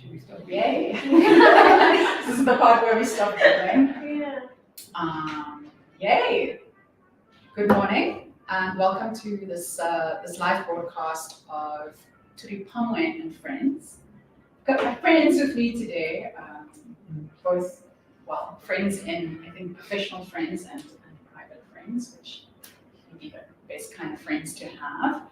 Should we start? Yay! This is the part where we stop going. Yeah. Yay! Good morning and welcome to this live broadcast of Turipamwe and friends. I've got my friends with me today, both friends in I think professional friends and private friends, which would be the best kind of friends to have.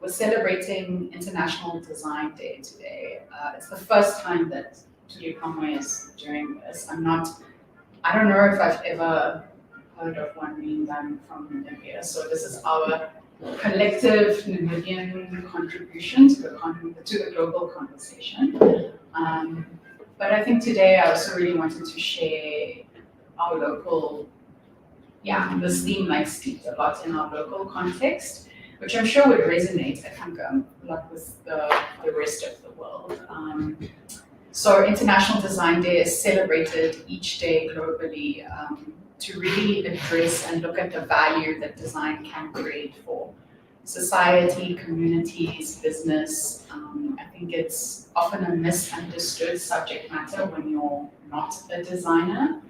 We're celebrating International Design Day today. It's the first time that Turipamwe is doing this. I don't know if I've ever heard of one being done from Namibia. So this is our collective Namibian contribution to the global conversation. But I think today I also really wanted to share our local, this theme like steeped a lot in our local context, which I'm sure would resonate, I think, a lot with the rest of the world. So International Design Day is celebrated each day globally to really address and look at the value that design can create for society, communities, business. I think it's often a misunderstood subject matter when you're not a designer.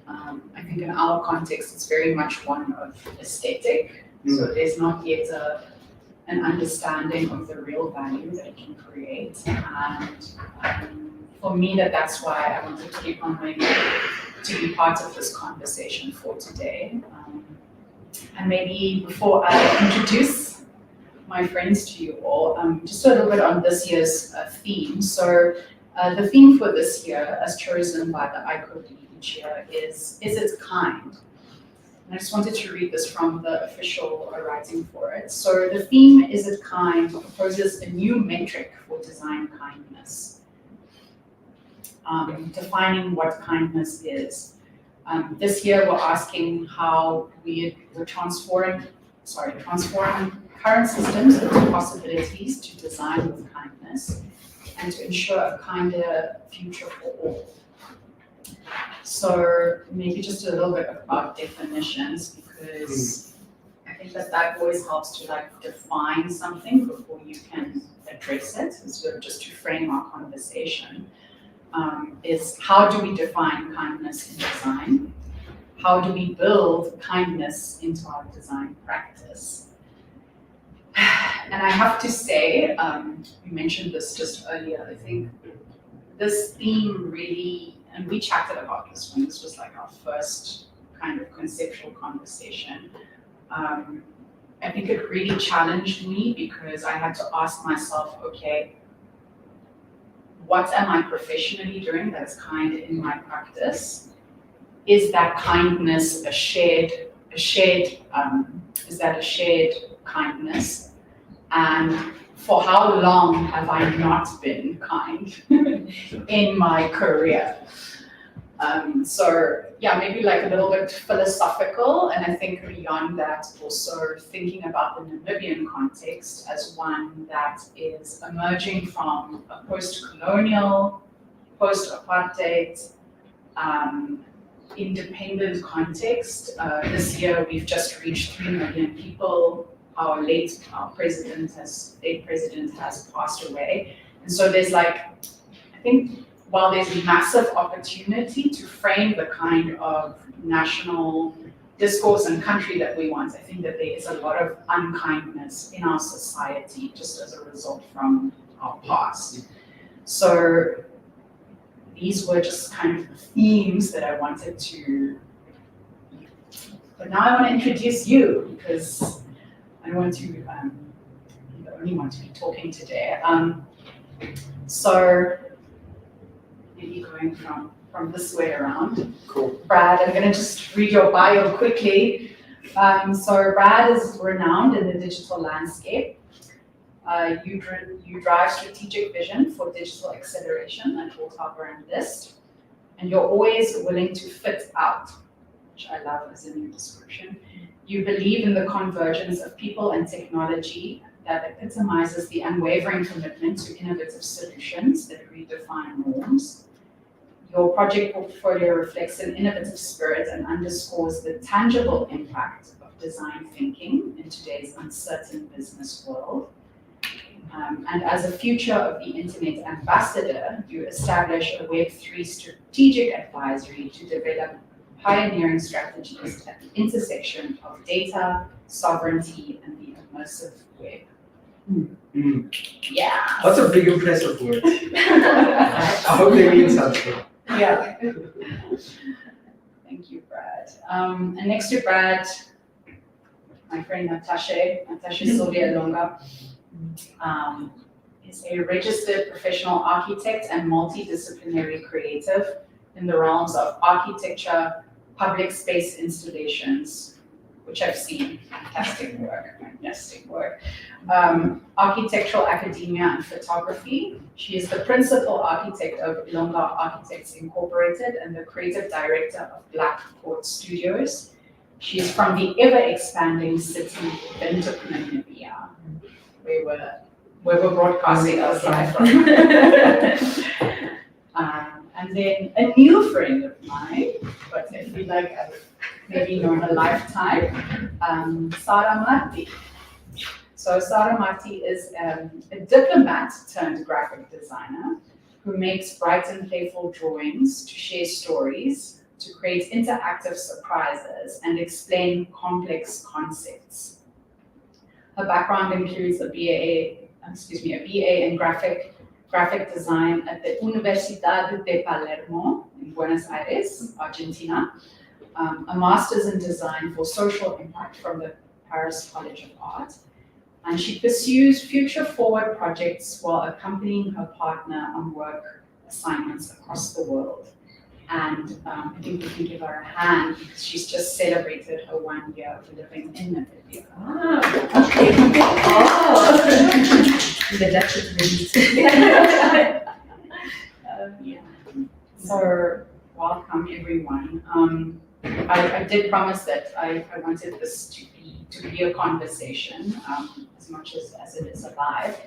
I think in our context, it's very much one of aesthetic. So there's not yet an understanding of the real value that it can create. And for me, that's why I wanted to keep on to be part of this conversation for today. And maybe before I introduce my friends to you all, just a little bit on this year's theme. So the theme for this year, as chosen by the ICOD each year, is it kind? And I just wanted to read this from the official writing for it. So the theme, Is It Kind, proposes a new metric for design kindness. Defining what kindness is. This year we're asking how we're transforming current systems into possibilities to design with kindness and to ensure a kinder future for all. So maybe just a little bit about definitions, because I think that always helps to define something before you can address it, sort of just to frame our conversation. Is how do we define kindness in design? How do we build kindness into our design practice? And I have to say, you mentioned this just earlier, I think this theme really, and we chatted about this when this was our first kind of conceptual conversation. I think it really challenged me because I had to ask myself, okay, what am I professionally doing that's kind in my practice? Is that kindness is that a shared kindness? And for how long have I not been kind in my career? So maybe a little bit philosophical, and I think beyond that also thinking about the Namibian context as one that is emerging from a post-colonial, post-apartheid, independent context. This year we've just reached 3 million people. Our late president has passed away. And so there's I think while there's massive opportunity to frame the kind of national discourse and country that we want, I think that there is a lot of unkindness in our society just as a result from our past. So these were just kind of the themes that I wanted to, but now I want to introduce you because I want to, I'm the only one to be talking today. So maybe going from this way around. Cool. Brad, I'm going to just read your bio quickly. So Brad is renowned in the digital landscape. You drive strategic vision for digital acceleration at Walt Harbour and List, and you're always willing to fit out, which I love as a new description. You believe in the convergence of people and technology that epitomizes the unwavering commitment to innovative solutions that redefine norms. Your project portfolio reflects an innovative spirit and underscores the tangible impact of design thinking in today's uncertain business world. And And as a Future of the Internet ambassador, you establish a Web3 strategic advisory to develop pioneering strategies at the intersection of data, sovereignty, and the immersive web. Yeah. That's a big impressive word. I hope they mean something. Yeah. Thank you, Brad. And next to Brad, my friend Natache Lilonga, is a registered professional architect and multidisciplinary creative in the realms of architecture, public space installations, which I've seen, fantastic work. Architectural academia and photography. She is the principal architect of Ilonga Architects Incorporated and the creative director of Black Court Studios. She is from the ever-expanding city Zvirblte, Namibia, where we're broadcasting us live from. And then a new friend of mine, but I feel like I've maybe known a lifetime, Sara Marti. So Sara Marti is a diplomat turned graphic designer who makes bright and playful drawings to share stories, to create interactive surprises and explain complex concepts. Her background includes a BA in graphic design at the Universidad de Palermo in Buenos Aires, Argentina, a master's in design for social impact from the Paris College of Art, and she pursues future-forward projects while accompanying her partner on work assignments across the world. And I think we can give her a hand because she's just celebrated her 1 year of living in Namibia. Okay. Oh, the Dutch is Yeah. So welcome everyone. I did promise that I wanted this to be a conversation as much as it is alive.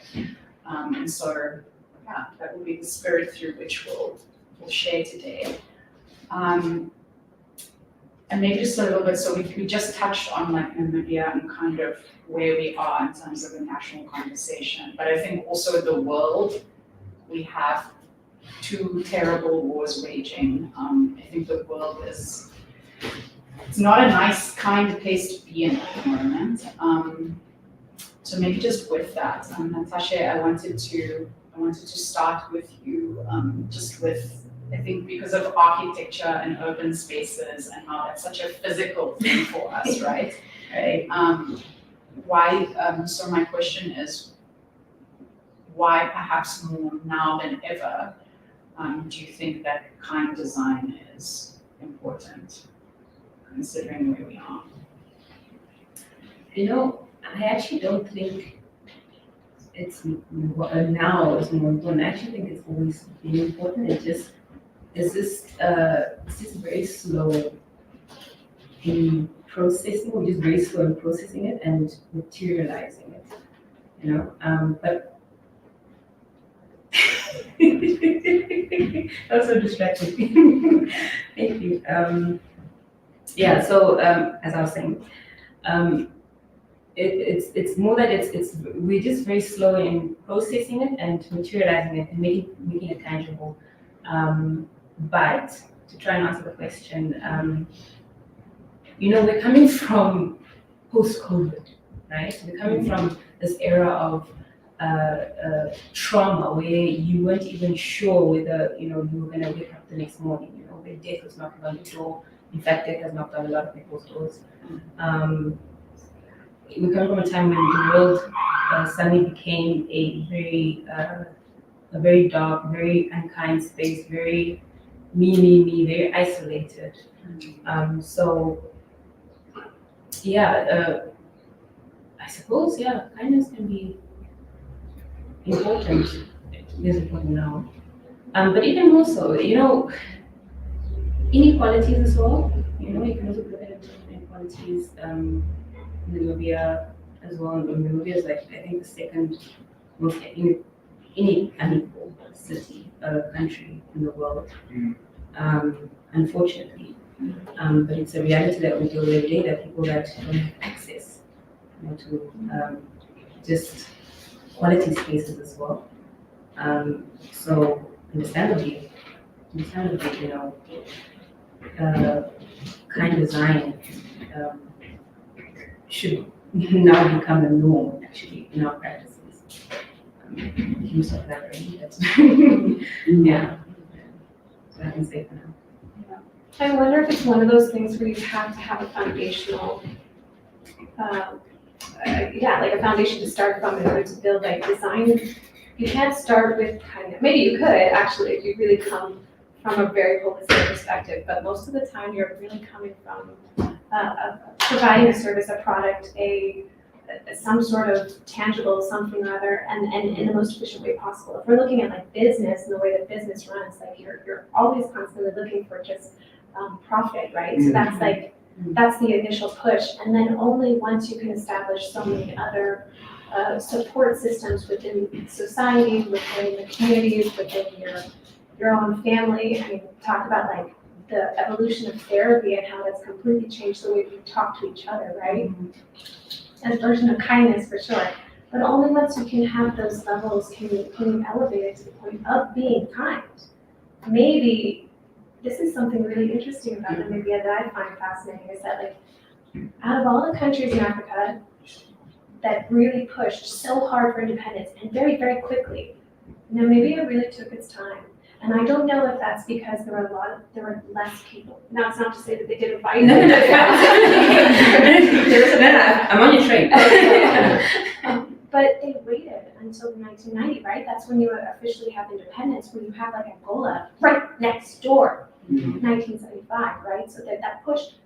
And so yeah, that will be the spirit through which we'll share today. And maybe just a little bit, so we just touched on like Namibia and kind of where we are in terms of the national conversation, but I think also the world, we have two terrible wars waging. I think the world it's not a nice, kind place to be in at the moment. So maybe just with that, Natache, I wanted to start with you, just with, I think because of architecture and urban spaces and how that's such a physical thing for us, right? right. So my question is, why perhaps more now than ever, do you think that kind design is important, considering where we are? You know, I actually don't think it's now is more important. I actually think it's always been important. It's just very slow in processing. We're just very slow in processing it and materializing it. You know, but that was so distracting. Thank you. Yeah. So as I was saying, it's more that we're just very slow in processing it and materializing it and making it tangible. But to try and answer the question, you know, we're coming from post-COVID, right? We're coming from this era of trauma where you weren't even sure whether, you know, you were going to wake up the next morning, you know, where death was knocking on your door. In fact, death has knocked on a lot of people's doors. We come from a time when the world suddenly became a very dark, very unkind space, very me, very isolated. So yeah, I suppose, yeah, kindness can be important. It is important now. But even more so, you know, inequalities as well. You know, you can also look at inequalities in Namibia as well. Namibia is like, I think, the second most unequal city, country in the world. Unfortunately. But it's a reality that we deal with every day, that people that don't have access, you know, to just quality spaces as well. So understandably, you know, kind design should now become the norm actually in our practices. Use of that, right? That's yeah. So I can say for now. I wonder if it's one of those things where you have to have a foundational, like a foundation to start from in order to build like design. You can't start with kind of, maybe you could actually if you really come from a very holistic perspective, but most of the time you're really coming from providing a service, a product, some sort of tangible something or other, and in the most efficient way possible. If we're looking at like business and the way that business runs, like you're always constantly looking for just profit, right? So that's like, that's the initial push. And then only once you can establish so many other support systems within society, within the communities, within your own family. I mean, talk about like the evolution of therapy and how that's completely changed the way we talk to each other, right? And a version of kindness for sure. But only once you can have those levels can you elevate it to the point of being kind. Maybe this is something really interesting about Namibia that I find fascinating is that like out of all the countries in Africa that really pushed so hard for independence and very, very quickly, Namibia really took its time. And I don't know if that's because there were less people. Now, it's not to say that they didn't fight. No. I'm on your train. But they waited until 1990, right? That's when you officially have independence, when you have like Angola right next door, 1975, right? So that pushed.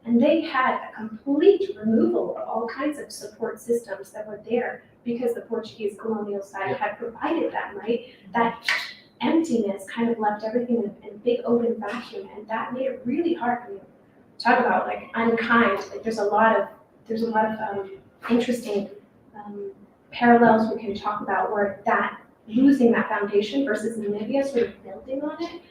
And they had a complete removal of all kinds of support systems that were there because the Portuguese colonial side had provided them, right? That emptiness kind of left everything in a big open vacuum, and that made it really hard for you. Talk about like unkind. Like there's a lot of interesting parallels we can talk about where that losing that foundation versus Namibia sort of building on it.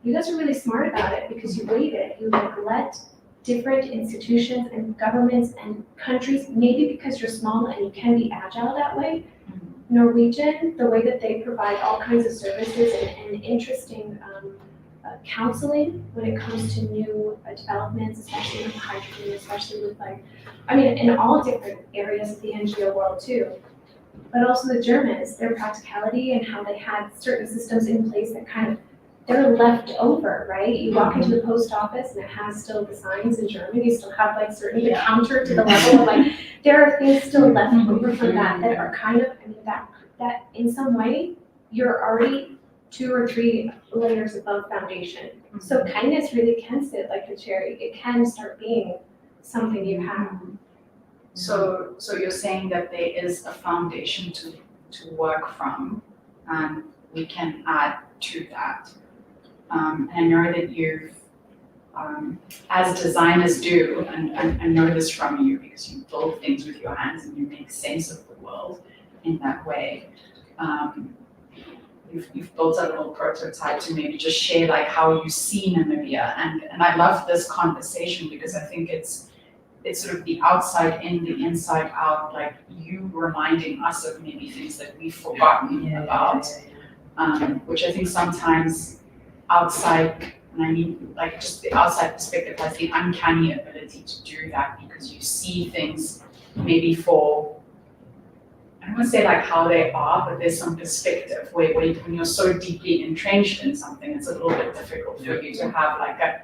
You guys are really smart about it because you waited. You like let different institutions and governments and countries, maybe because you're small and you can be agile that way. Norwegian, the way that they provide all kinds of services and interesting counseling when it comes to new developments, especially with hydrogen, especially with like, I mean, in all different areas of the NGO world too. But also the Germans, their practicality and how they had certain systems in place that kind of, they're left over, right? You walk into the post office and it has still the signs in German. You still have like certain, the counter to the level of like, there are things still left over from that are kind of, I mean, that in some way, you're already 2 or 3 layers above foundation. So kindness really can sit like a cherry. It can start being something you have. So you're saying that there is a foundation to work from, and we can add to that. And I know that you've, as designers do, and I know this from you because you build things with your hands and you make sense of the world in that way. You've built a little prototype to maybe just share like how you see Namibia, and I love this conversation because I think it's sort of the outside in, the inside out, like you reminding us of maybe things that we've forgotten about, which I think sometimes outside, and I mean like just the outside perspective has the uncanny ability to do that because you see things maybe for, I don't want to say like how they are, but there's some perspective where when you're so deeply entrenched in something, it's a little bit difficult for you to have like a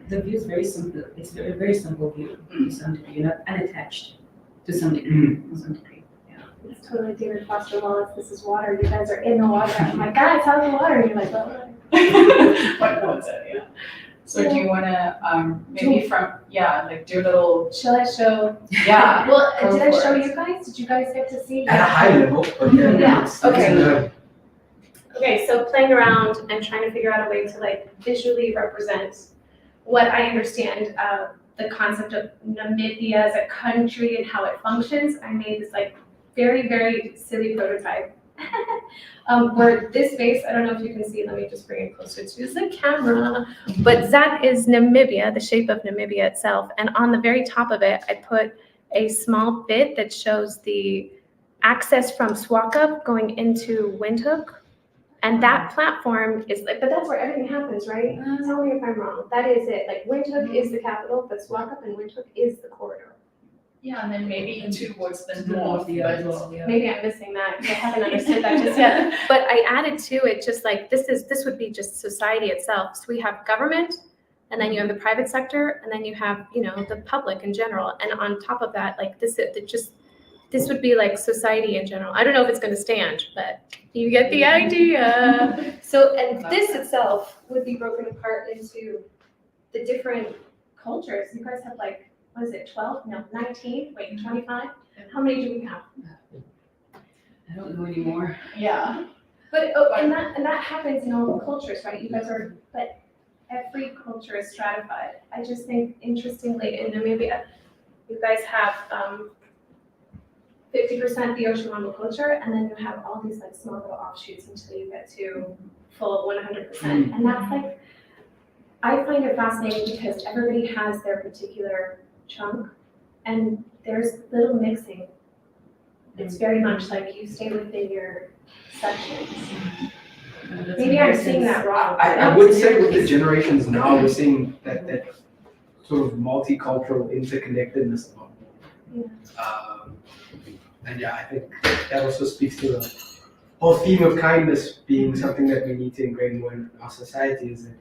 The view is very simple. It's a very simple view to some degree. You're not unattached to some degree. To some degree. Yeah. It's totally David Foster Wallace. This is water. You guys are in the water. I'm like, guys, how's the water? And you're like, well, what was it? Yeah. So do you want to maybe like do a little? shall I show? Yeah. Well, Go did I for show it. you guys? Did you guys get to see? At a high level, but Yeah, okay. it's, Okay, so playing around and trying to figure out a way to like visually represent what I understand the concept of Namibia as a country and how it functions. I made this like very, very silly prototype. Where this base, I don't know if you can see, let me just bring it closer to the camera, but that is Namibia, the shape of Namibia itself, and on the very top of it, I put a small bit that shows the access from Swakop going into Windhoek. And that platform is like, but that's where everything happens, right? Tell me if I'm wrong. That is it. Like Windhoek is the capital, but Swakop and Windhoek is the corridor. Yeah, and then maybe towards the North, north, yeah, but yeah. Maybe I'm missing that because I haven't understood that just yet. But I added to it just like this would be just society itself. So we have government, and then you have the private sector, and then you have the public in general. And on top of that, like this would be like society in general. I don't know if it's going to stand, but you get the idea. So and this itself would be broken apart into the different cultures. You guys have like. What is it, 12? No, 19? Wait, 25? How many do we have? I don't know anymore. yeah. But and that happens in all cultures, right? You guys are, but every culture is stratified. I just think interestingly in Namibia, you guys have 50% the Oshawango culture, and then you have all these like small little offshoots until you get to full 100%. And that's like, I find it fascinating because everybody has their particular chunk, and there's little mixing. It's very much like you stay within your sections. Maybe I'm seeing that wrong. I would say with the generations now, we're seeing that sort of multicultural interconnectedness. And yeah, I think that also speaks to the whole theme of kindness being something that we need to ingrain more in our society. Is that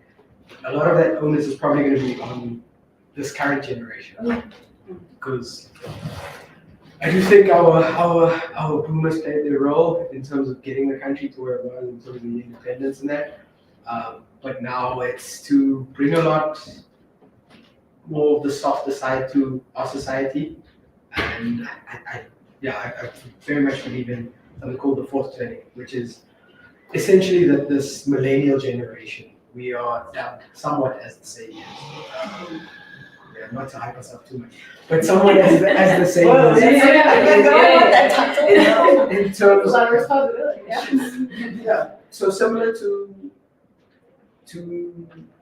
a lot of that onus is probably going to be on this current generation, because I do think our boomers played their role in terms of getting the country to where it was in terms of the independence and that. But now it's to bring a lot more of the softer side to our society, and I very much believe in something called the fourth turning, which is essentially that this millennial generation, we are dubbed somewhat as the saviors. Not to hype us up too much, but somewhat as the saviors. In terms A lot of responsibility. yeah, so similar to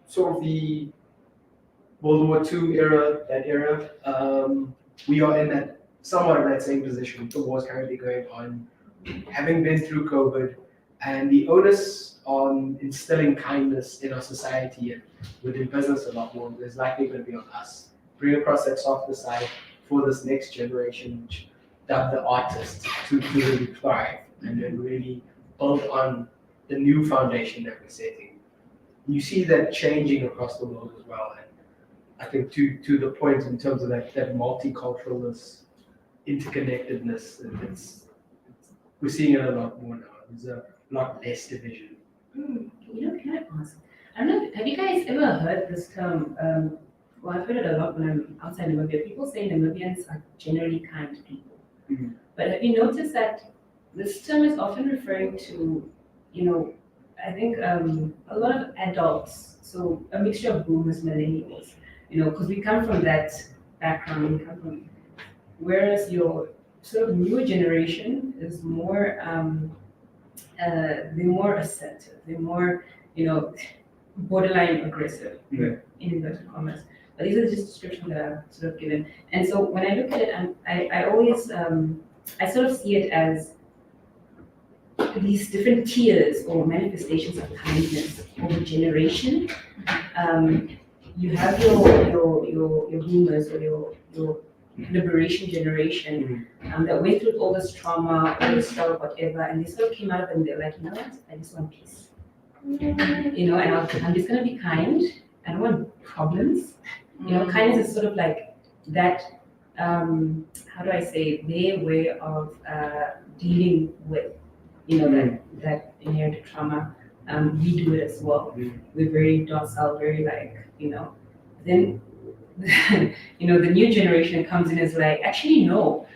sort of the World War II era, we are in that somewhat of that same position. The war is currently going on, having been through COVID, and the onus on instilling kindness in our society and within business a lot more is likely going to be on us. Bring across that softer side for this next generation, which dub the artists to really thrive and then really build on the new foundation that we're setting. You see that changing across the world as well, and I think to the point in terms of that multiculturalness, interconnectedness, we're seeing it a lot more now. There's a lot less division. Can I ask? I don't know, have you guys ever heard this term? Well, I've heard it a lot when I'm outside Namibia. People say Namibians are generally kind people. Mm-hmm. But have you noticed that this term is often referring to, I think a lot of adults, so a mixture of boomers, millennials, because we come from that background, whereas your sort of newer generation is more, they're more assertive, they're more, borderline aggressive, in inverted commas. But these are just descriptions that I've sort of given. And so when I look at it, I always, I sort of see it as these different tiers or manifestations of kindness over generation. You have your boomers or your liberation generation that went through all this trauma, all this stuff, whatever, and they sort of came out of it and they're like, what? I just want peace. And I'm just gonna be kind. I don't want problems. Kindness is sort of like that. How do I say? Their way of dealing with, that inherited trauma. We do it as well. We're very docile, very Then, the new generation comes in as like, actually no.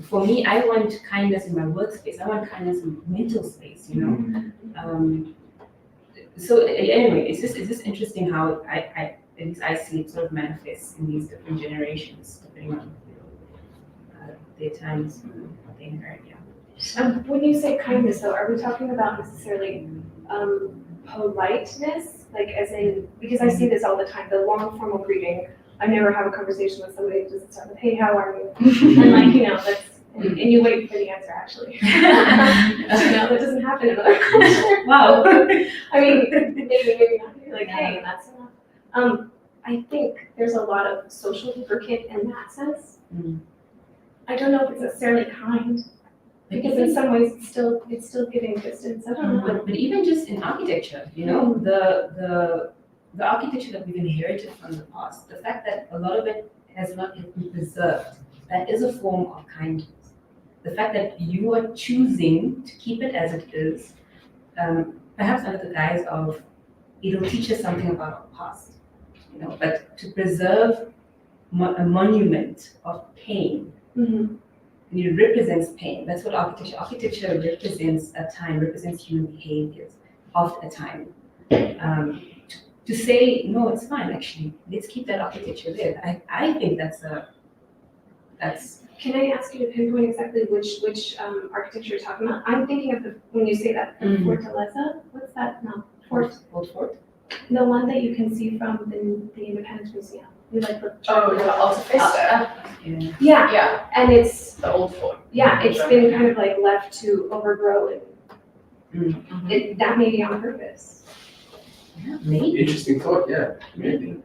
For me, I want kindness in my workspace. I want kindness in mental space. So anyway, it's just interesting how at least I see it sort of manifests in these different generations, depending on their times, what they inherit. When you say kindness, though, are we talking about necessarily politeness, like as in? Because I see this all the time. The long formal greeting. I never have a conversation with somebody who doesn't start with "Hey, how are you?" And that's And you wait for the answer, actually. No, that doesn't happen in other cultures. Wow. I mean, maybe not. You're like, hey, that's enough. I think there's a lot of social lubricant in that sense. I don't know if it's necessarily kind, because in some ways it's still giving distance. I don't know. But even just in architecture, you know, the architecture that we've inherited from the past, the fact that a lot of it has not been preserved, that is a form of kindness. The fact that you are choosing to keep it as it is, perhaps under the guise of it'll teach us something about our past, you know, but to preserve a monument of pain. It represents pain. That's what architecture represents a time, represents human behaviors of a time. To say, no, it's fine, actually, let's keep that architecture there. I think that's. Can I ask you to pinpoint exactly which architecture you're talking about? I'm thinking of when you say that, the Fortaleza, what's that? No, Old Fort. the one that you can see from the Independence Museum. You like the Alta Vista. Yeah. Yeah, Yeah, and it's, the old fort. yeah, it's been kind of like left to overgrow and Mhm. that may be on purpose. Yeah, maybe. Interesting thought, yeah, maybe.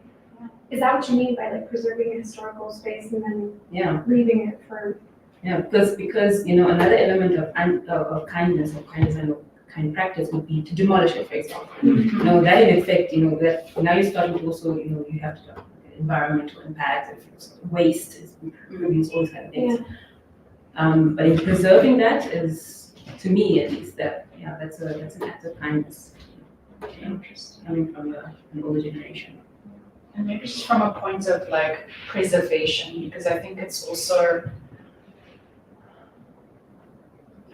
Is that what you mean by like preserving a historical space and then Yeah. leaving it for? Yeah, because you know another element of kindness and kind practice would be to demolish it, for example. You know that in effect, you know that now you're starting to also, you know, you have to environmental impact, waste is produced, all those kind of things. But in preserving that is, to me at least, that's an act of kindness. Interesting. Coming from an older generation. And maybe just from a point of like preservation, because I think it's also,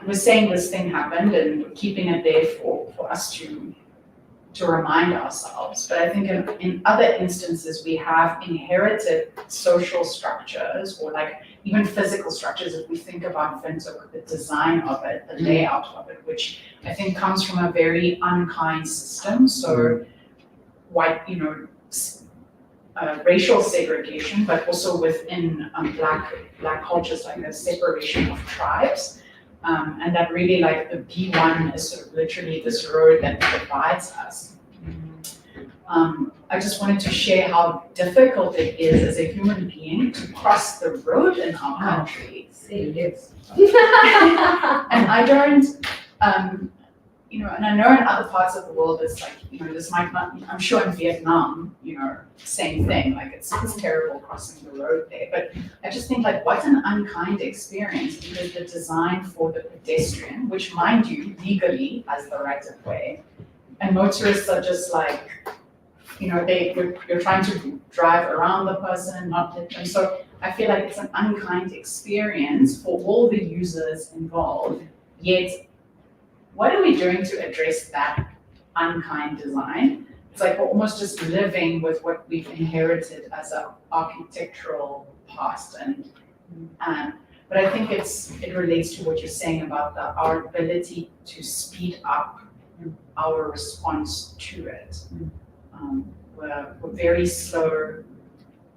I was saying this thing happened and we're keeping it there for us to remind ourselves. But I think in other instances, we have inherited social structures or like even physical structures. If we think about Windhoek, the design of it, the layout of it, which I think comes from a very unkind system. So white, you know, racial segregation, but also within black cultures, like the separation of tribes. And that really like the B1 is sort of literally this road that divides us. I just wanted to share how difficult it is as a human being to cross the road in our country. Say yes. And I don't, you know, and I know in other parts of the world it's like, you know, this might not, I'm sure in Vietnam, you know, same thing, like it's terrible crossing the road there. But I just think like what an unkind experience, because the design for the pedestrian, which mind you, legally has the right of way, and motorists are just like, you know, you're trying to drive around the person, not hit them. So I feel like it's an unkind experience for all the users involved, yet what are we doing to address that unkind design? It's like we're almost just living with what we've inherited as an architectural past, but I think it relates to what you're saying about our ability to speed up our response to it. We're very slow.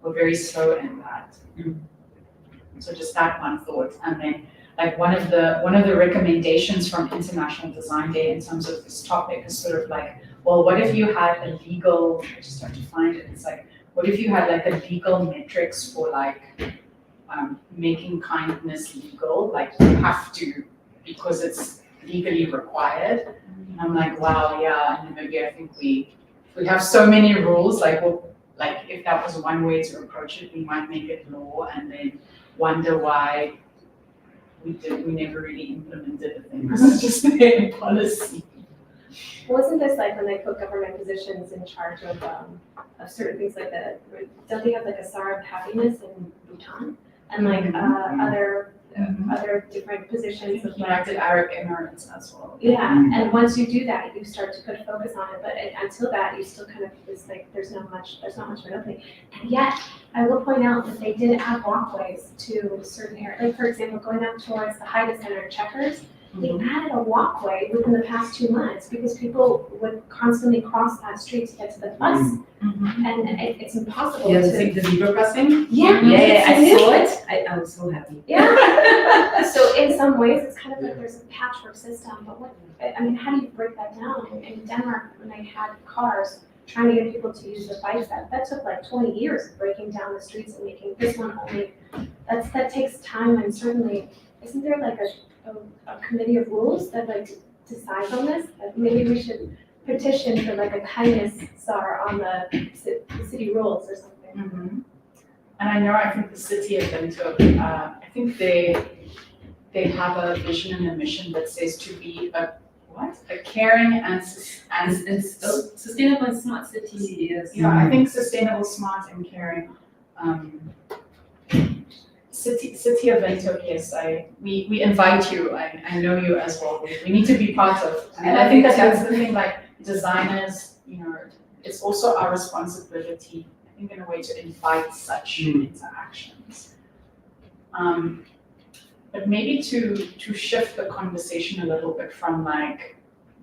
We're very slow in that. So just that one thought, and then like one of the recommendations from International Design Day in terms of this topic is sort of like, well, what if you had a legal, I just have to find it, it's like, what if you had like a legal metrics for like making kindness legal, like you have to, because it's legally required. And I'm like, wow, yeah, in Namibia, I think we have so many rules, like, well, like if that was one way to approach it, we might make it law and then wonder why we never really implemented the thing, because it's just there in policy. Wasn't this like when they put government positions in charge of certain things like that? Don't they have like a Sara of happiness in Bhutan and like other different positions of like United Arab Emirates as well. yeah, and once you do that, you start to put focus on it. But until that, you still kind of it's like there's not much of an opening. And yet, I will point out that they did add walkways to certain areas. Like for example, going up towards the Haida Center in Checkers, We added a walkway within the past 2 months because people would constantly cross that street to get to the bus, and it's impossible Yeah, to. the zebra crossing. Yeah, Yeah, I it's- saw it. I was so happy. Yeah. So in some ways, it's kind of like there's a patchwork system, but how do you break that down? In Denmark, when they had cars, trying to get people to use the bikes, that took like 20 years of breaking down the streets and making this one only. That takes time, and certainly, isn't there like a committee of rules that like decides on this? Like maybe we should petition for like a kindness SAR on the city rules or something. And I think the city of Windhoek, I think they have a vision and a mission that says to be a caring and Sustainable and smart city. Yes. yeah, I think sustainable, smart, and caring. City of Windhoek, yes, we invite you. I know you as well. We need to be part of. And I think that's the thing. Like designers, it's also our responsibility, I think, in a way, to invite such interactions. But maybe to shift the conversation a little bit from like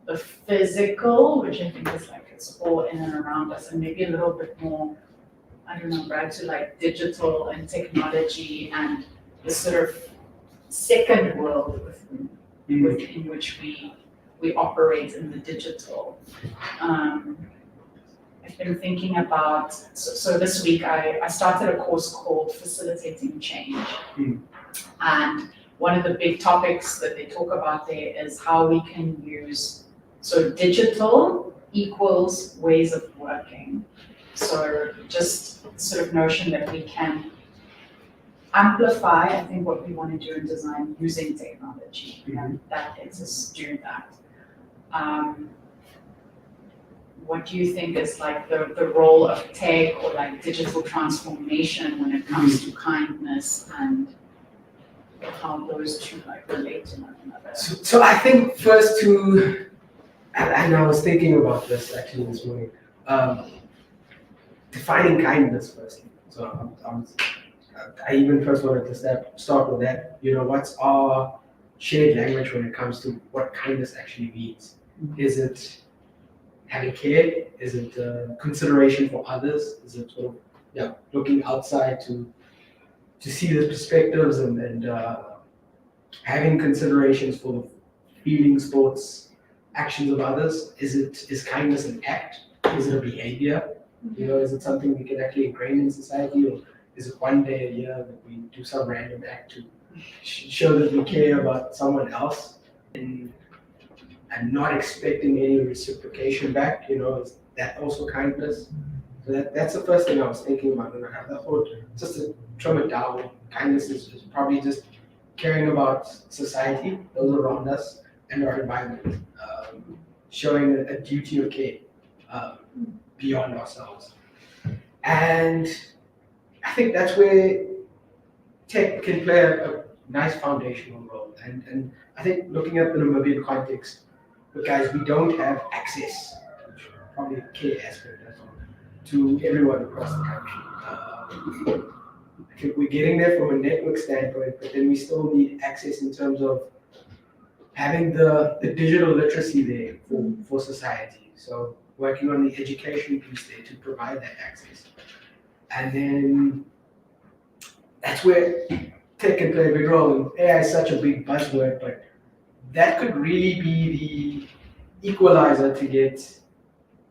the physical, which I think is like it's all in and around us, and maybe a little bit more, I don't know, right, to like digital and technology and the sort of second world within which we operate in the digital. I've been thinking about, so this week I started a course called Facilitating Change. And one of the big topics that they talk about there is how we can use, so digital equals ways of working. So just sort of notion that we can amplify, I think, what we want to do in design using technology. And that lets us do that. What do you think is like the role of tech or like digital transformation when it comes to kindness and how those two like relate to one another? So I think first and I was thinking about this actually this morning, defining kindness firstly. So I even first wanted to start with that. What's our shared language when it comes to what kindness actually means? Is it having care? Is it consideration for others? Is it sort of looking outside to see the perspectives and having considerations for the feelings, thoughts, actions of others? Is kindness an act? Is it a behavior? Is it something we can actually ingrain in society, or is it one day a year that we do some random act to show that we care about someone else and not expecting any reciprocation back? Is that also kindness? So that's the first thing I was thinking about when I had that thought. Just to trim it down, kindness is probably just caring about society, those around us, and our environment, showing a duty of care beyond ourselves. And I think that's where tech can play a nice foundational role. And I think looking at the Namibian context, but guys, we don't have access, which is probably a key aspect as well, to everyone across the country. I think we're getting there from a network standpoint, but then we still need access in terms of having the digital literacy there for society. So working on the education piece there to provide that access. And then that's where tech can play a big role. And AI is such a big buzzword, but that could really be the equalizer to get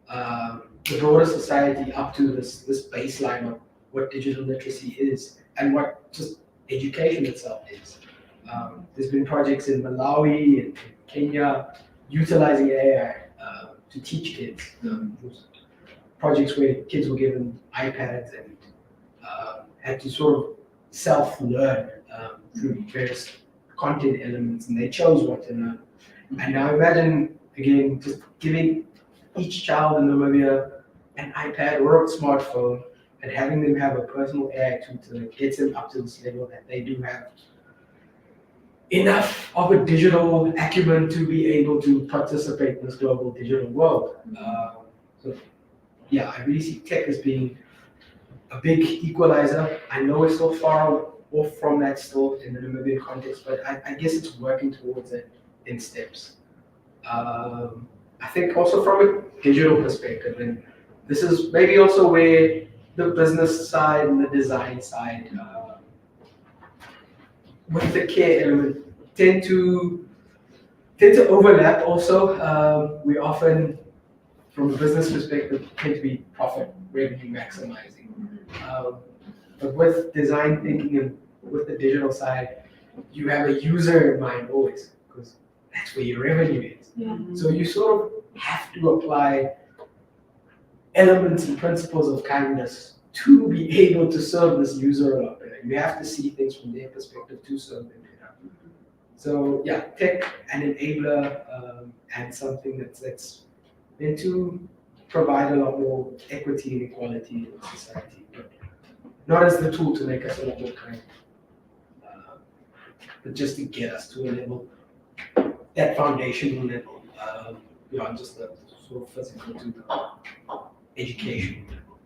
the broader society up to this baseline of what digital literacy is and what just education itself is. There's been projects in Malawi and Kenya utilizing AI to teach kids. Projects where kids were given iPads and had to sort of self-learn through various content elements, and they chose what to learn. And now imagine, again, just giving each child in Namibia an iPad or a smartphone and having them have a personal AI tutor that gets them up to this level that they do have enough of a digital acumen to be able to participate in this global digital world. So yeah, I really see tech as being a big equalizer. I know we're still far off from that still in the Namibian context, but I guess it's working towards it in steps. I think also from a digital perspective, and this is maybe also where the business side and the design side, with the care element, tend to overlap also. We often, from a business perspective, tend to be profit revenue maximizing. But with design thinking and with the digital side, you have a user in mind always, because that's where your revenue is. Yeah. So you sort of have to apply elements and principles of kindness to be able to serve this user a lot better. You have to see things from their perspective to serve them better. So yeah, tech and enabler, and something that's meant to provide a lot more equity and equality in society, but not as the tool to make us a lot more kind, but just to get us to a level, that foundational level, beyond just the sort of physical to the education level.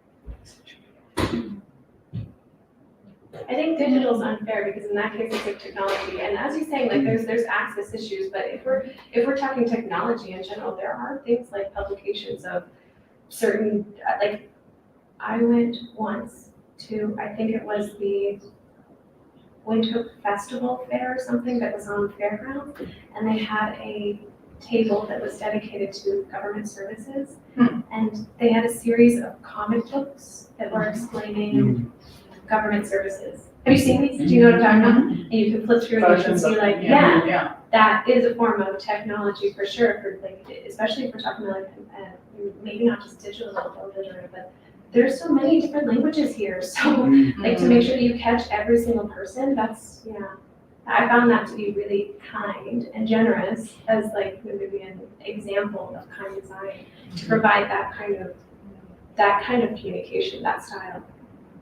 I think digital is unfair because in that case it's like technology, and as you're saying, like there's access issues. But if we're talking technology in general, there are things like publications of certain like I went once to, I think it was the Winter Festival Fair or something that was on the fairground, and they had a table that was dedicated to government services, and they had a series of comic books that were explaining government services. Have you seen these? Do you know what I'm talking about? And you can flip through and you can see like, yeah, that is a form of technology for sure, for like, especially if we're talking about like, maybe not just digital literature, but there's so many different languages here. So like to make sure that you catch every single person, that's, yeah. I found that to be really kind and generous as like maybe an example of kind design to provide that kind of communication, that style.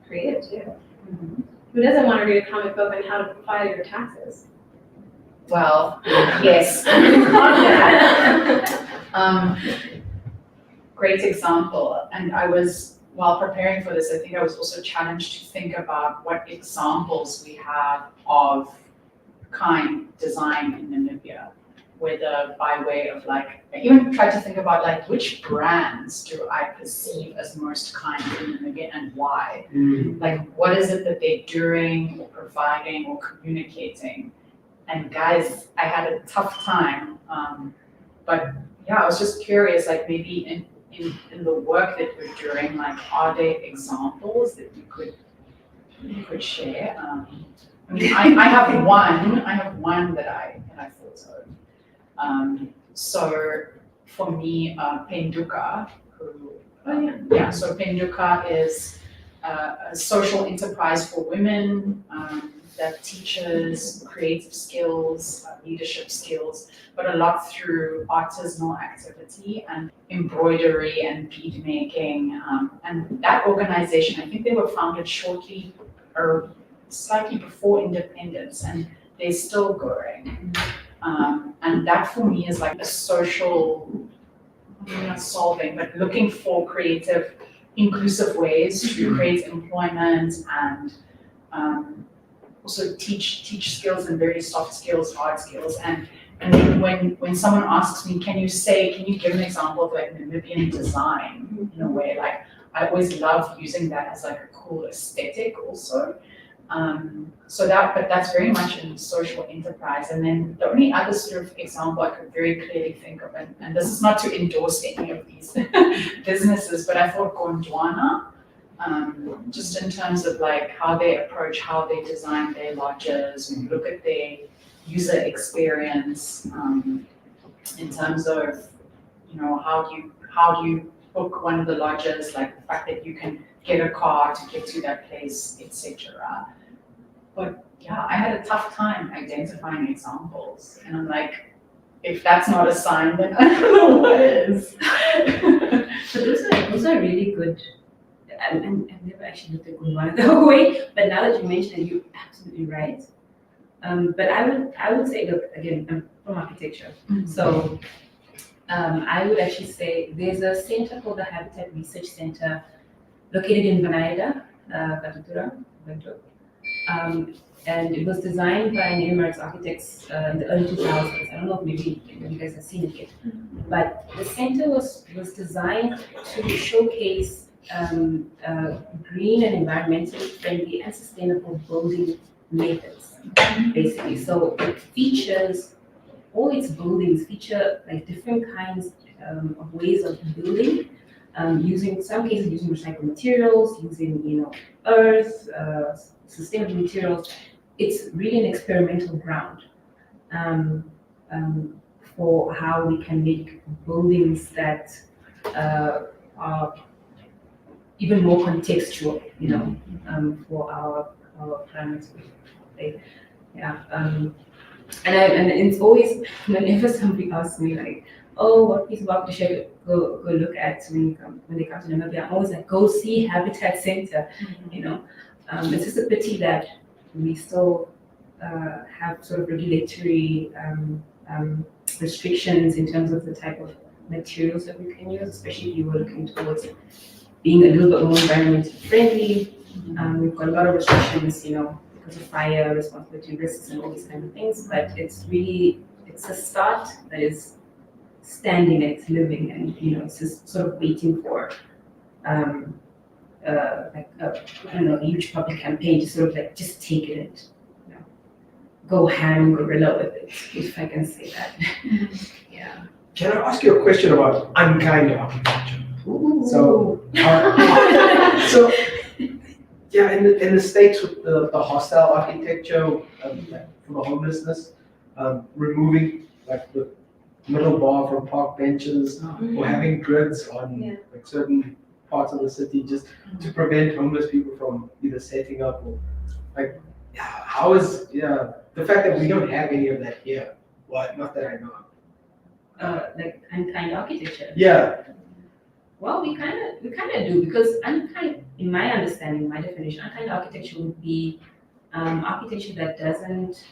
Creative too. Who doesn't want to read a comic book on how to file your taxes? Well, yes. Great example. And while preparing for this, I think I was also challenged to think about what examples we have of kind design in Namibia, whether by way of like, I even tried to think about like which brands do I perceive as most kind in Namibia and why? Like what is it that they're doing or providing or communicating? And guys, I had a tough time, but yeah, I was just curious, like maybe in the work that we're doing, like are there examples that you could share? I mean, I have one that I thought of. So for me, Penduka, so Penduka is a social enterprise for women that teaches creative skills, leadership skills, but a lot through artisanal activity and embroidery and bead making. And that organization, I think they were founded shortly or slightly before independence, and they're still going. And that for me is like a social, maybe not solving, but looking for creative, inclusive ways to create employment and also teach skills and very soft skills, hard skills. And when someone asks me, can you give an example of like Namibian design in a way, like I always love using that as like a cool aesthetic also. But that's very much in social enterprise. And then the only other sort of example I could very clearly think of, and this is not to endorse any of these businesses, but I thought Gondwana, just in terms of like how they approach, how they design their lodges, when you look at their user experience, in terms of, how do you book one of the lodges, like the fact that you can get a car to get to that place, etc. But yeah, I had a tough time identifying examples, and I'm like, if that's not a sign, then I don't know what is. But those are really good. I've never actually looked at Gondwana the whole way, but now that you mention it, you're absolutely right. But I would say, look, again, I'm from architecture, so I would actually say there's a center called the Habitat Research Center located in Vanaida, Katutura, Windhoek. and it was designed by an Emirates architects in the early 2000s. I don't know if maybe you guys have seen it yet, but the center was designed to showcase green and environmentally friendly and sustainable building methods, basically. So it features, all its buildings feature like different kinds of ways of building, using, in some cases using recycled materials, using earth, sustainable materials. It's really an experimental ground for how we can make buildings that are even more contextual, for our planet. Yeah. And it's always, whenever somebody asks me like, oh, what piece of architecture go look at when they come to Namibia, I'm always like, go see Habitat Center. It's just a pity that we still have sort of regulatory restrictions in terms of the type of materials that we can use, especially if you were looking towards being a little bit more environmentally friendly. We've got a lot of restrictions, because of fire, responsibility risks, and all these kind of things. But it's a start that is standing and it's living, and it's just sort of waiting for a huge public campaign to sort of like just take it and go ham gorilla with it, if I can say that. Yeah. Can I ask you a question about unkind architecture? Ooh. So yeah, in the States with the hostile architecture, like for the homelessness, removing like the middle bar from park benches, or having grids on like certain parts of the city just to prevent homeless people from either setting up or like, how is the fact that we don't have any of that here? Well, not that I know of. Like unkind architecture. Yeah. Well, we kind of do, because unkind, in my understanding, my definition, unkind architecture would be architecture that doesn't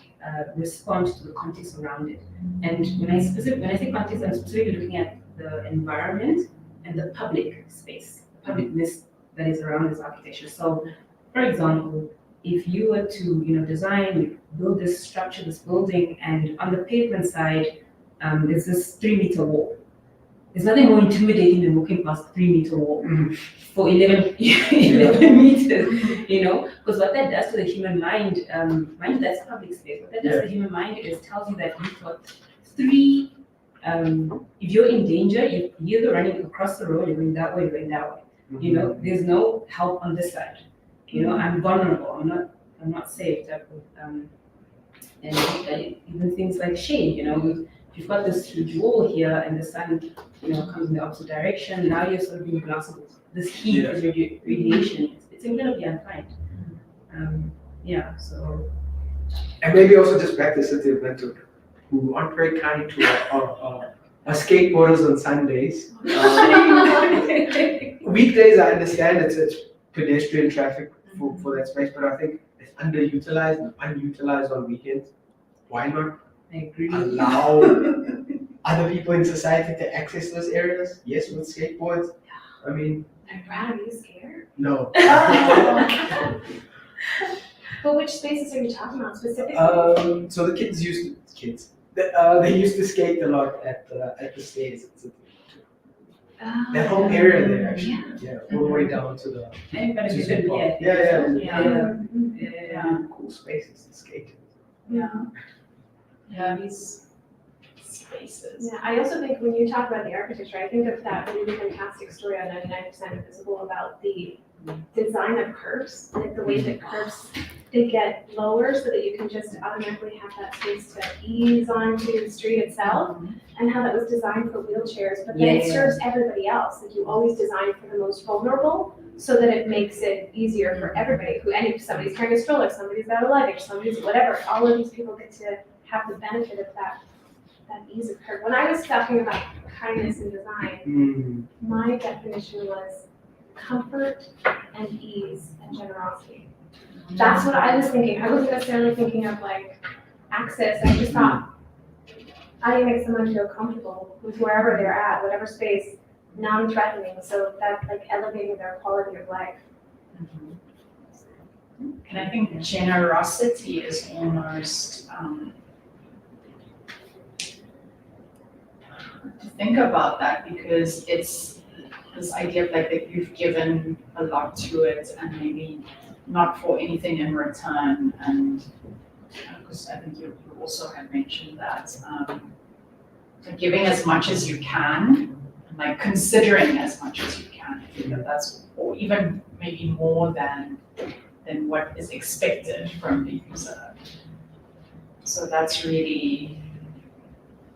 respond to the context around it. And when I say context, I'm specifically looking at the environment and the public space, publicness that is around this architecture. So, for example, if you were to design, build this structure, this building, and on the pavement side, there's this 3-meter wall. There's nothing more intimidating than walking past a 3-meter wall for 11 meters, because what that does to the human mind, mind you, that's public space. What that does to the human mind is tells you that you've got 3, if you're in danger, you're either running across the road, you're going that way, you're going that way. There's no help on this side. I'm vulnerable, I'm not safe. And even things like shade, if you've got this huge wall here and the sun, comes in the opposite direction, now you're sort of being blasted with this heat, this radiation. It's incredibly unkind. So. And maybe also just back to City of Windhoek, who aren't very kind to our skateboarders on Sundays. Weekdays, I understand it's pedestrian traffic for that space, but I think it's underutilized and unutilized on weekends. Why not I agree. allow other people in society to access those areas? Yes, with skateboards. I mean, I'm proud of you, scared. no. But which spaces are you talking about specifically? So the they used to skate a lot at the stairs. That whole area there, actually, all the way down to the Anybody yeah, cool spaces to skate. These spaces. Yeah, I also think when you talk about the architecture, I think of that really fantastic story on 99% Invisible about the design of curves, like the way that curves, they get lower so that you can just automatically have that space to ease onto the street itself, and how that was designed for wheelchairs, but then it serves everybody else. Like you always design for the most vulnerable so that it makes it easier for everybody. If somebody's carrying a stroller, somebody's got a luggage, somebody's whatever, all of these people get to have the benefit of that ease of curve. When I was talking about kindness in design, my definition was comfort and ease and generosity. That's what I was thinking. I wasn't necessarily thinking of like access. I just thought, how do you make someone feel comfortable with wherever they're at, whatever space, non-threatening, so that's like elevating their quality of life. And I think generosity is almost, to think about that, because it's this idea of like that you've given a lot to it and maybe not for anything in return. And because I think you also had mentioned that, like giving as much as you can, and like considering as much as you can. I think that that's, or even maybe more than what is expected from the user. So that's really,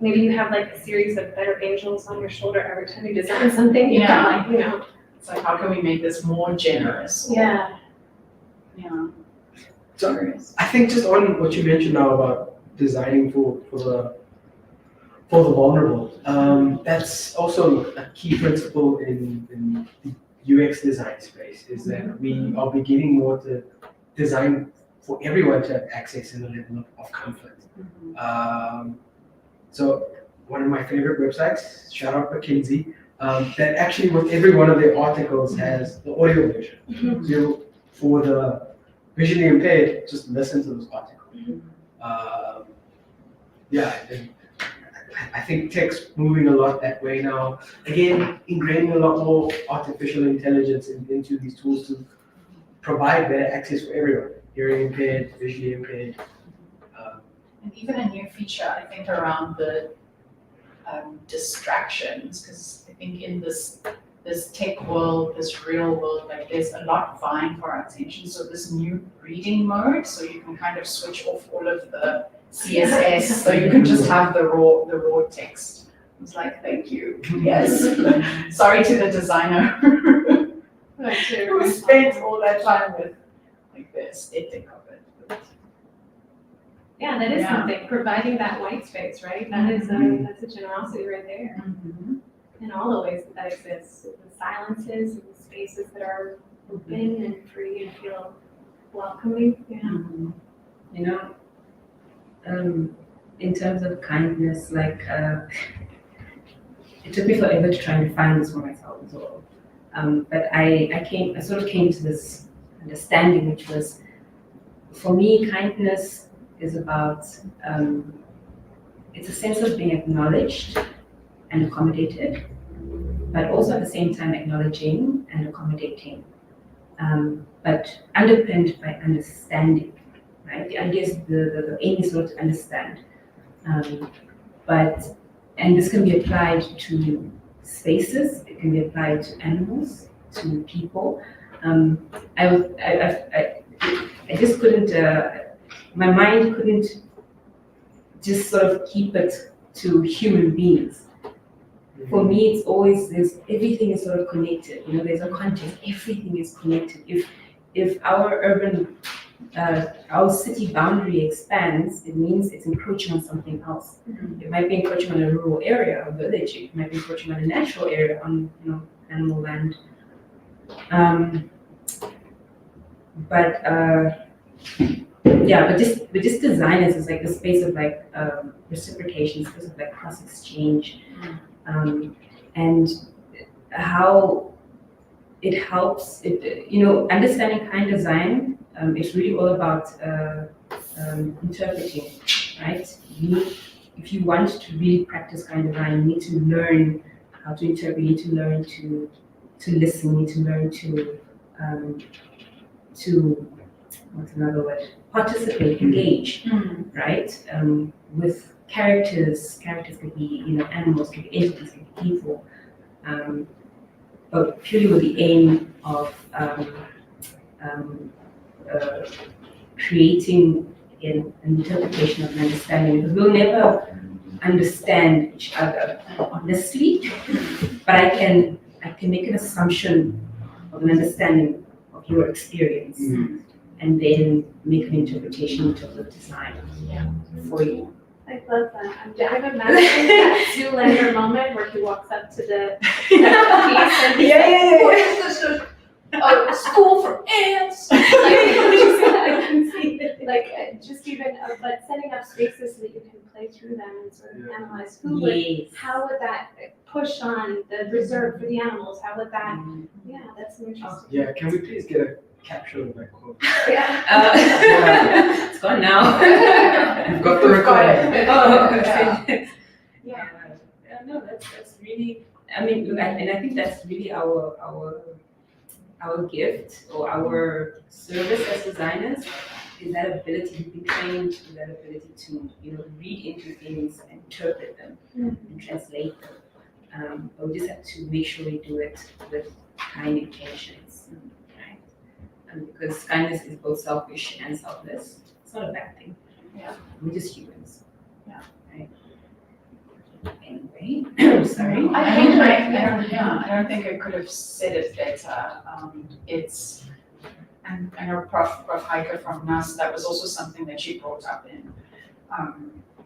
Maybe you have like a series of better angels on your shoulder every time you design something. You Yeah. got like, it's like, how can we make this more generous? Yeah. Yeah. So Generous. I think just on what you mentioned now about designing for the vulnerable, that's also a key principle in the UX design space, is that we are beginning more to design for everyone to have access in a level of comfort. So one of my favorite websites, shout out McKinsey, that actually with every one of their articles has the audio version. So for the visually impaired, just listen to those articles. Yeah, and I think tech's moving a lot that way now. Again, ingraining a lot more artificial intelligence into these tools to provide better access for everyone, hearing impaired, visually impaired. And even a new feature, I think, around the distractions, because I think in this tech world, this real world, like there's a lot vying for our attention. So this new reading mode, so you can kind of switch off all of the CSS, so you can just have the raw text. I was like, thank you. Yes. Sorry to the designer who spent all that time with like the aesthetic of it. Yeah, that is Yeah. something, providing that white space, right? That is that's a generosity right there. In all the ways that exists, the silences and the spaces that are open and free and feel welcoming. Yeah. In terms of kindness, like it took me forever to try and find this for myself as well. But I sort of came to this understanding, which was, for me, kindness is about, it's a sense of being acknowledged and accommodated, but also at the same time acknowledging and accommodating, but underpinned by understanding, right? The idea is the aim is not to understand, and this can be applied to spaces, it can be applied to animals, to people. I just couldn't, my mind couldn't just sort of keep it to human beings. For me, it's always, everything is sort of connected. There's a context, everything is connected. If our urban, our city boundary expands, it means it's encroaching on something else. It might be encroaching on a rural area, a village. It might be encroaching on a natural area, on animal land. But just design is like the space of like reciprocation, space of like cross exchange, and how it helps. Understanding kind design. It's really all about interpreting, right? If you want to really practice kind design, you need to learn how to interpret. You need to learn to listen. You need to learn to what's another word? Participate, engage, right? With characters. Characters could be, animals, could be entities, could be people, but purely with the aim of creating an interpretation of an understanding. Because we'll never understand each other honestly, but I can make an assumption of an understanding of your experience, and then make an interpretation in terms of design for you. I love that. I'm imagining that Zoolander moment where he walks up to the piece and he's "What is this? A school for ants?" I can see it. Just even, but setting up spaces so that you can play through them and sort of analyze how would that push on the reserve for the animals? How would that? Yeah, that's interesting. Yeah, can we please get a capture that quote. It's gone now. You've got the We've got recording. it. Oh, Yeah. okay. Yeah. No, that's really. I mean, look, and I think that's really our gift or our service as designers is that ability to be trained, is that ability to read into things, interpret them, and translate them. But we just have to make sure we do it with kind intentions, right? Because kindness is both selfish and selfless. It's not a bad thing. Yeah. We're just humans. Yeah. Right. Anyway, sorry. I don't think I could have said it better. And I know Prof. Heike from NAS, that was also something that she brought up in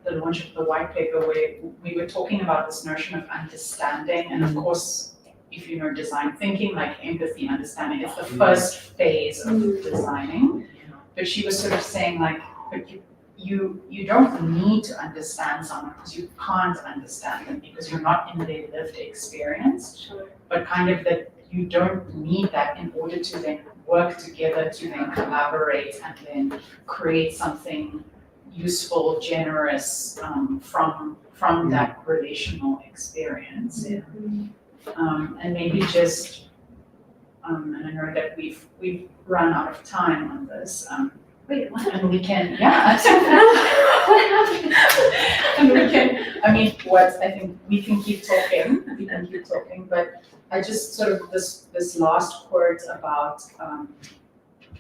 the launch of the white paper, where we were talking about this notion of understanding. And of course, if you know design thinking, like empathy, understanding, it's the first phase of designing. But she was sort of saying like, but you don't need to understand someone because you can't understand them because you're not in their lived experience. Sure. But kind of that you don't need that in order to then work together, to then collaborate and then create something useful, generous from that relational experience. And maybe just, and I know that we've run out of time on this. Wait, what? And we can, yeah. What happened? And we can, I mean, I think we can keep talking, but I just sort of this last quote about,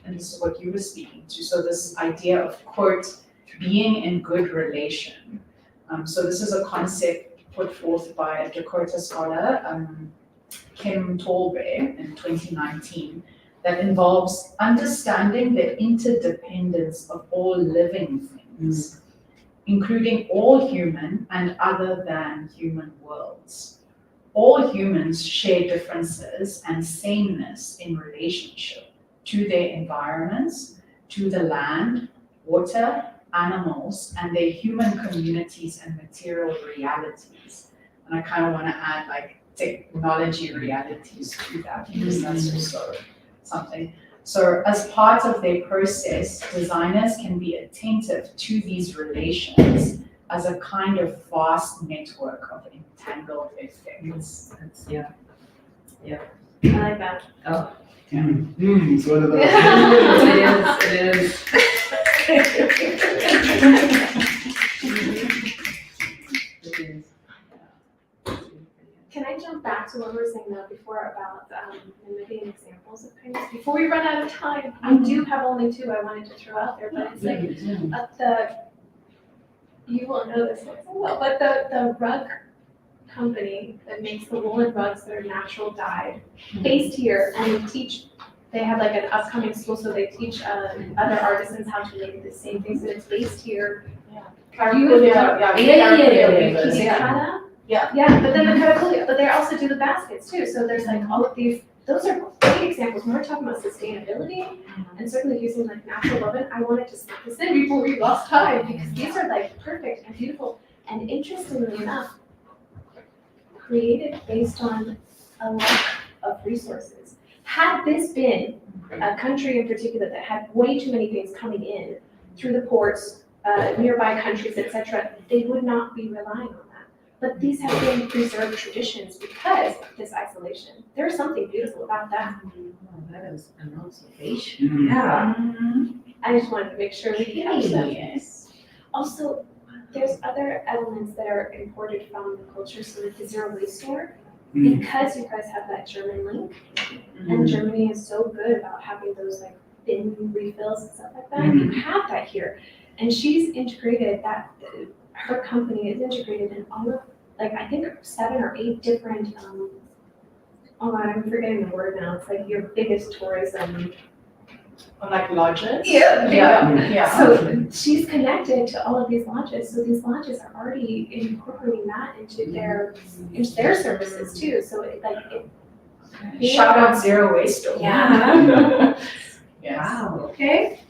and this is what you were speaking to, so this idea of, quote, being in good relation. So this is a concept put forth by a Dakota scholar, Kim Tolbe, in 2019, that involves understanding the interdependence of all living things, including all human and other than human worlds. All humans share differences and sameness in relationship to their environments, to the land, water, animals, and their human communities and material realities. And I kind of want to add like technology realities to that because that's also something. So as part of their process, designers can be attentive to these relations as a kind of vast network of entangled effects. Yeah. I like that. Oh. It's one of those. It is. Can I jump back to what we were saying though before about mimicking examples of kindness? Before we run out of time, I do have only two I wanted to throw out there, but it's like you won't know this one so well, but the rug company that makes the woolen rugs that are natural dyed, based here, and they have like an upcoming school, so they teach other artisans how to make the same things, and it's based here. Yeah, but then the Karakulia, but they also do the baskets too, so there's like all of these, those are great examples. When we're talking about sustainability and certainly using like natural woven, I wanted to slip this in before we lost time because these are like perfect and beautiful and interestingly enough, created based on a lack of resources. Had this been a country in particular that had way too many things coming in through the ports, nearby countries, etc., they would not be relying on that. But these have been preserved traditions because of this isolation. There's something beautiful about that. Oh, that is an observation. Yeah. I just wanted to make sure we catch them. Yes. Also, there's other elements that are imported from the culture, so like the zero waste store, because you guys have that German link, and Germany is so good about having those like bin refills and stuff like that. You have that here, and she's integrated that. Her company is integrated in all of, like, I think 7 or 8 different, oh God, I'm forgetting the word now. It's like your biggest tourism. Or like lodges? Yeah. So she's connected to all of these lodges. So these lodges are already incorporating that into their services too. So Shout out Zero Waste Store. Yeah. Yes. Wow. Okay.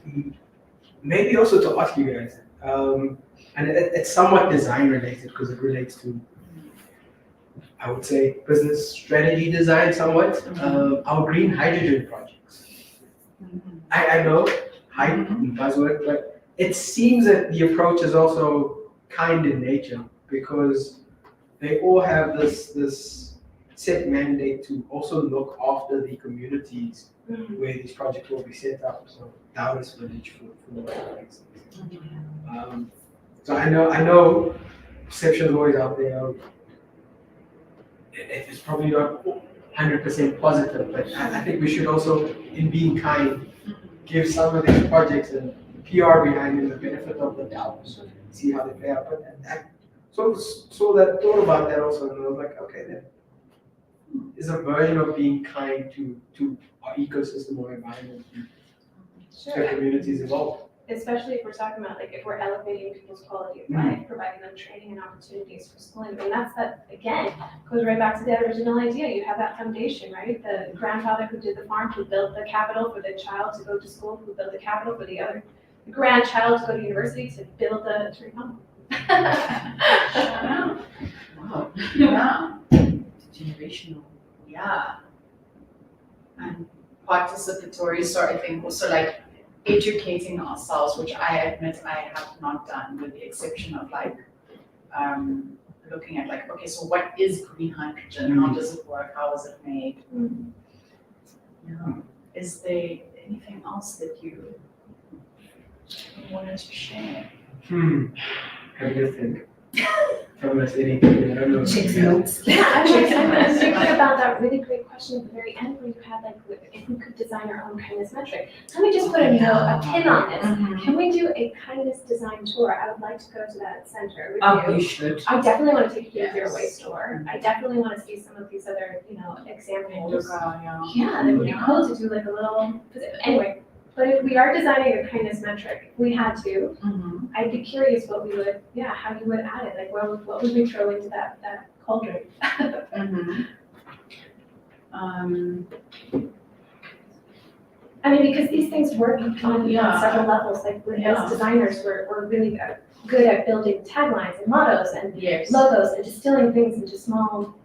Maybe also to ask you guys, and it's somewhat design related because it relates to, I would say, business strategy design somewhat. Our green hydrogen projects. I know, hype and buzzword, but it seems that the approach is also kind in nature because they all have this set mandate to also look after the communities where these projects will be set up. So Taoist village for instance. So I know perception is always out there. It's probably not 100% positive, but I think we should also, in being kind, give some of these projects and PR behind them the benefit of the doubt. See how they play out. But I thought about that also, and I was like, okay, then is a version of being kind to our ecosystem or environment to communities involved. Especially if we're talking about, like, if we're elevating people's quality of life, providing them training and opportunities for schooling, and that, again, goes right back to the original idea. You have that foundation, right? The grandfather who did the farm, who built the capital for the child to go to school, who built the capital for the other grandchild to go to university, to build the Turipamwe. Wow. Yeah. Generational. Yeah. And participatory, so I think also like educating ourselves, which I admit I have not done, with the exception of like looking at like, okay, so what is green hydrogen? How does it work? How is it made? Yeah. Is there anything else that you wanted to share? I guess think. From us anything, I don't know. Chicks notes. Yeah, I was thinking about that really great question at the very end where you had like, if we could design our own kindness metric. Let me just put a pin on this. Can we do a kindness design tour? I would like to go to that center with Oh, you. you should. I definitely want to take you to the Yes. zero waste store. I definitely want to see some of these other, examples. Yeah. Yeah, that would be cool to do like a little, anyway. But if we are designing a kindness metric, if we had to, I'd be curious what we would, how you would add it. Like, what would we throw into that cauldron? I mean, because these things work on several levels. Like, as designers, we're really good at building taglines and mottos and Yes. logos and distilling things into small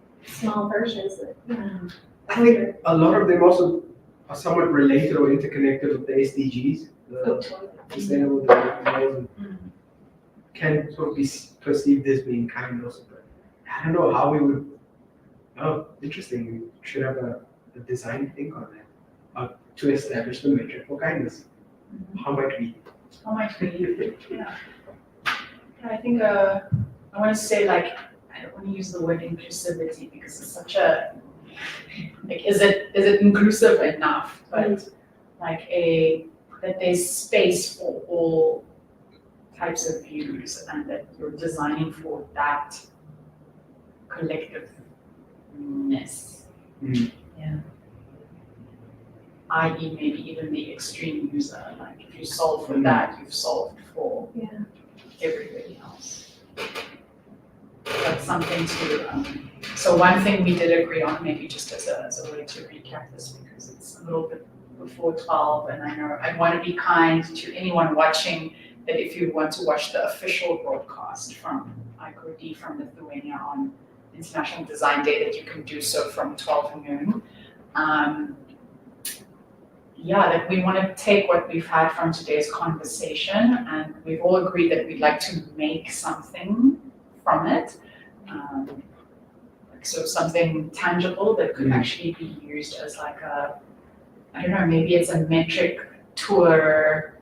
versions. I think a lot of them also are somewhat related or interconnected with the SDGs, the Sustainable Development Goals, and can sort of be perceived as being kind also. But I don't know how we would. Oh, interesting. We should have a design thing on that to establish the metric for kindness. How might we? Yeah. I think I want to say, like, I don't want to use the word inclusivity because it's such a, like, is it inclusive enough? But like that there's space for all types of views and that you're designing for that collectiveness. Yeah. I.e. maybe even the extreme user. Like, if you solve for that, you've solved for everybody else. That's something to, so one thing we did agree on, maybe just as a way to recap this, because it's a little bit before 12, and I know I want to be kind to anyone watching, that if you want to watch the official broadcast from ICOD from Lithuania on International Design Day, that you can do so from 12 noon. That we want to take what we've had from today's conversation, and we've all agreed that we'd like to make something from it. So something tangible that could actually be used as like a, I don't know, maybe it's a metric tour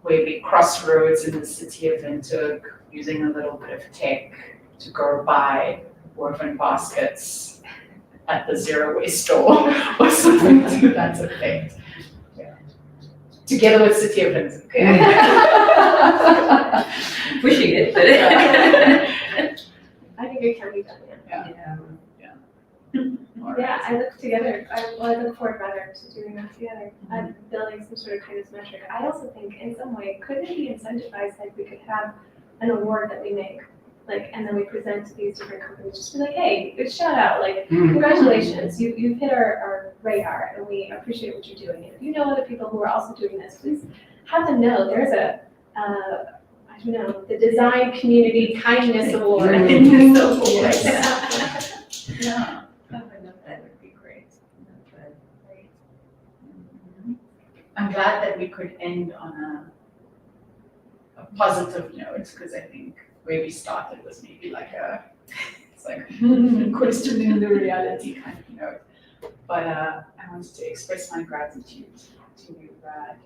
where we cross roads in the city of Windhoek using a little bit of tech to go buy woven baskets at the zero waste store or something to that effect. Together with City of Windhoek. Pushing it, but I think it can be done. I look forward rather to doing that together, building some sort of kindness metric. I also think in some way, couldn't it be incentivized, like we could have an award that we make, like, and then we present to these different companies, just be like, hey, good shout out, like, congratulations, you've hit our radar and we appreciate what you're doing. And if you know other people who are also doing this, please have them know there's the Design Community Kindness Award. That would be great. I'm glad that we could end on a positive note, because I think where we started was maybe like it's like questioning the reality kind of note. But I wanted to express my gratitude to you, Brad,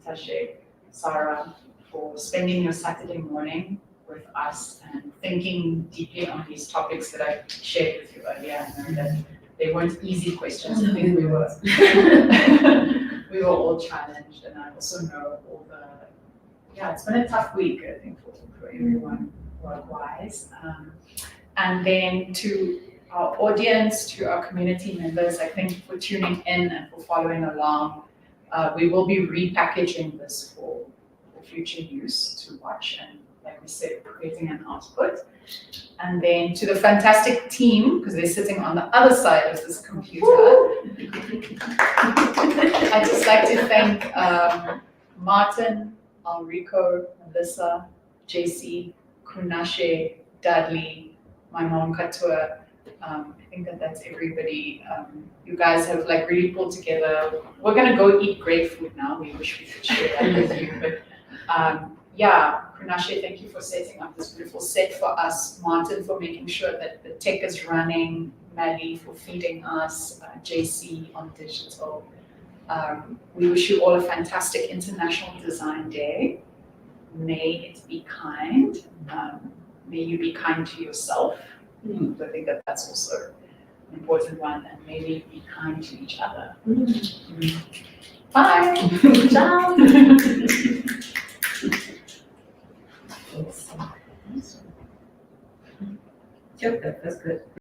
Natache, Sara, for spending your Saturday morning with us and thinking deeply on these topics that I shared with you earlier. I know that they weren't easy questions. I think we were we were all challenged, and I also know all the it's been a tough week, I think, for everyone work-wise. And then to our audience, to our community members, I think for tuning in and for following along. We will be repackaging this for future use to watch and, like we said, creating an output. And then to the fantastic team, because they're sitting on the other side of this computer, I'd just like to thank Martin, Alrico, Melissa, JC, Kunashe, Dudley, my mom Katua. I think that's everybody. You guys have like really pulled together. We're gonna go eat great food now. We wish we could share that with you. But Kunashe, thank you for setting up this beautiful set for us. Martin for making sure that the tech is running. Maddie for feeding us. JC on digital. We wish you all a fantastic International Design Day. May it be kind. May you be kind to yourself. I think that's also an important one, and maybe be kind to each other. Bye. Ciao.